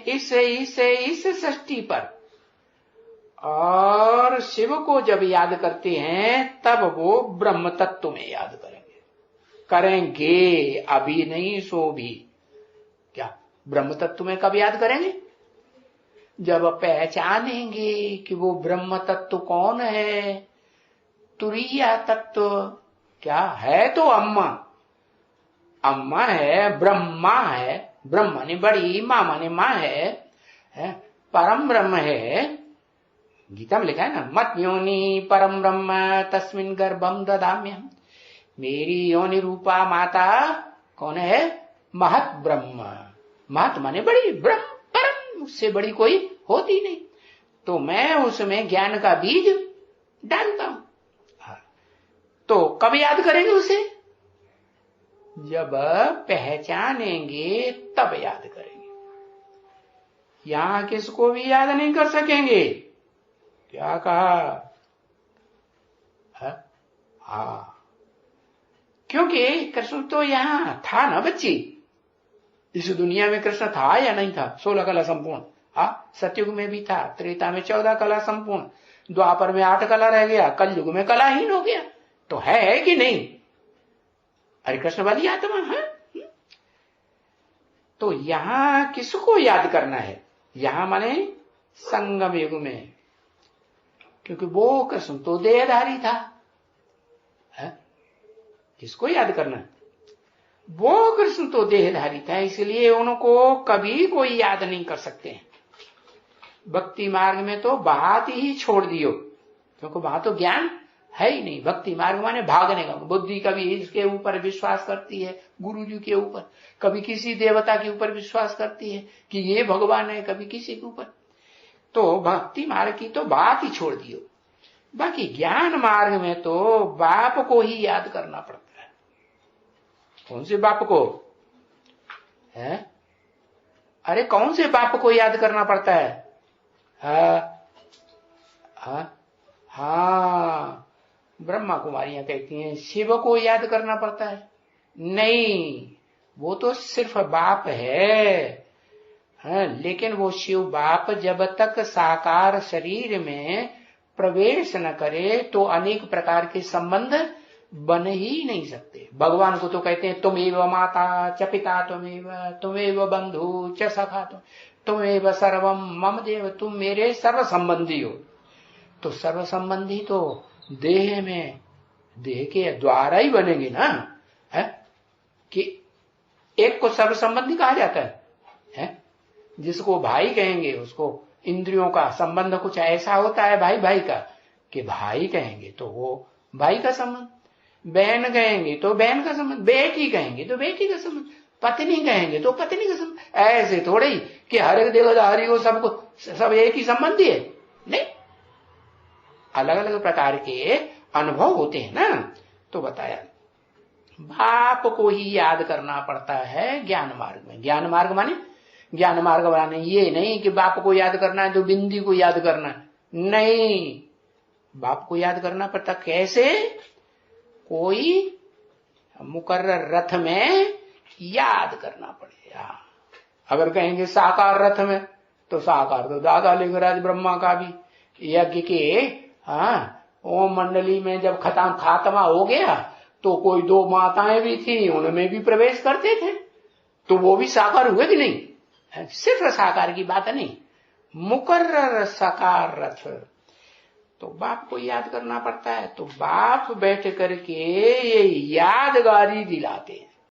इस षष्ठी पर, और शिव को जब याद करते हैं तब वो ब्रह्म तत्व में याद करेंगे, अभी नहीं सो भी। क्या ब्रह्म तत्व में कब याद करेंगे? जब पहचानेंगे कि वो ब्रह्म तत्व कौन है। तुरीया तत्व क्या है? तो अम्मा है, ब्रह्मा है, ब्रह्म माने बड़ी, माँ माने माँ है, परम ब्रह्म है। गीता में लिखा है ना, मत योनि परम ब्रह्म तस्मिन गर्भम ददाम्यहम्। मेरी योनि रूपा माता कौन है? महत ब्रह्म। महत माने बड़ी, ब्रह्म परम, उससे बड़ी कोई होती नहीं। तो मैं उसमें ज्ञान का बीज डालता हूं। तो कब याद करेंगे उसे? जब पहचानेंगे तब याद करेंगे। यहां किसको भी याद नहीं कर सकेंगे। क्या कहा? हाँ, क्योंकि कृष्ण तो यहां था ना बच्ची। इस दुनिया में कृष्ण था या नहीं था? 16 कला संपूर्ण। सतयुग में भी था, त्रेता में 14 कला संपूर्ण, द्वापर में 8 कला रह गया, कलयुग में कलाहीन हो गया। तो है कि नहीं? अरे कृष्ण वाली आत्मा है। तो यहां किसको याद करना है? यहां माने संगम युग में, क्योंकि वो कृष्ण तो देहधारी था। किसको याद करना है? वो कृष्ण तो देहधारी था, इसलिए उनको कभी कोई याद नहीं कर सकते हैं। भक्ति मार्ग में तो बात ही छोड़ दियो, क्योंकि वहां तो ज्ञान है ही नहीं। भक्ति मार्ग माने भागने का। बुद्धि कभी इसके ऊपर विश्वास करती है, गुरु जी के ऊपर, कभी किसी देवता के ऊपर विश्वास करती है कि ये भगवान है, कभी किसी के ऊपर। तो भक्ति मार्ग की तो बात ही छोड़ दियो। बाकी ज्ञान मार्ग में तो बाप को ही याद करना पड़ता है। कौन से बाप को है? अरे कौन से बाप को याद करना पड़ता है? हाँ, ब्रह्मा कुमारियां कहती हैं शिव को याद करना पड़ता है। नहीं, वो तो सिर्फ बाप है। लेकिन वो शिव बाप जब तक साकार शरीर में प्रवेश न करे तो अनेक प्रकार के संबंध बन ही नहीं सकते। भगवान को तो कहते हैं तुमेव माता च पिता तुमेव बंधु च सखा तुमेव सर्वम मम देव, तुम मेरे सर्व संबंधी हो। तो सर्व संबंधी तो देह में, देह के द्वारा ही बनेंगे ना, है कि एक को सर्व संबंधी कहा जाता है? जिसको भाई कहेंगे उसको इंद्रियों का संबंध कुछ ऐसा होता है भाई भाई का, कि भाई कहेंगे तो वो भाई का संबंध, बहन कहेंगे तो बहन का संबंध, बेटी कहेंगे तो बेटी का संबंध, पत्नी कहेंगे तो पत्नी का संबंध। ऐसे थोड़े ही कि हर एक देवधारी को सबको सब एक ही संबंधी है, नहीं, अलग अलग प्रकार के अनुभव होते हैं ना। तो बताया बाप को ही याद करना पड़ता है ज्ञान मार्ग में। ज्ञान मार्ग माने ये नहीं कि बाप को याद करना है तो बिंदी को याद करना है, नहीं, बाप को याद करना पड़ता। कैसे? कोई मुकर्रर रथ में याद करना पड़ेगा। अगर कहेंगे साकार रथ में, तो साकार तो दादा लिंगराज ब्रह्मा का भी यज्ञ के ओम मंडली में जब खात्मा हो गया तो कोई 2 माताएं भी थी, उनमें भी प्रवेश करते थे, तो वो भी साकार हुए कि नहीं? सिर्फ साकार की बात नहीं, मुकर्रर साकार रथ। तो बाप को याद करना पड़ता है। तो बाप बैठ करके ये यादगारी दिलाते हैं।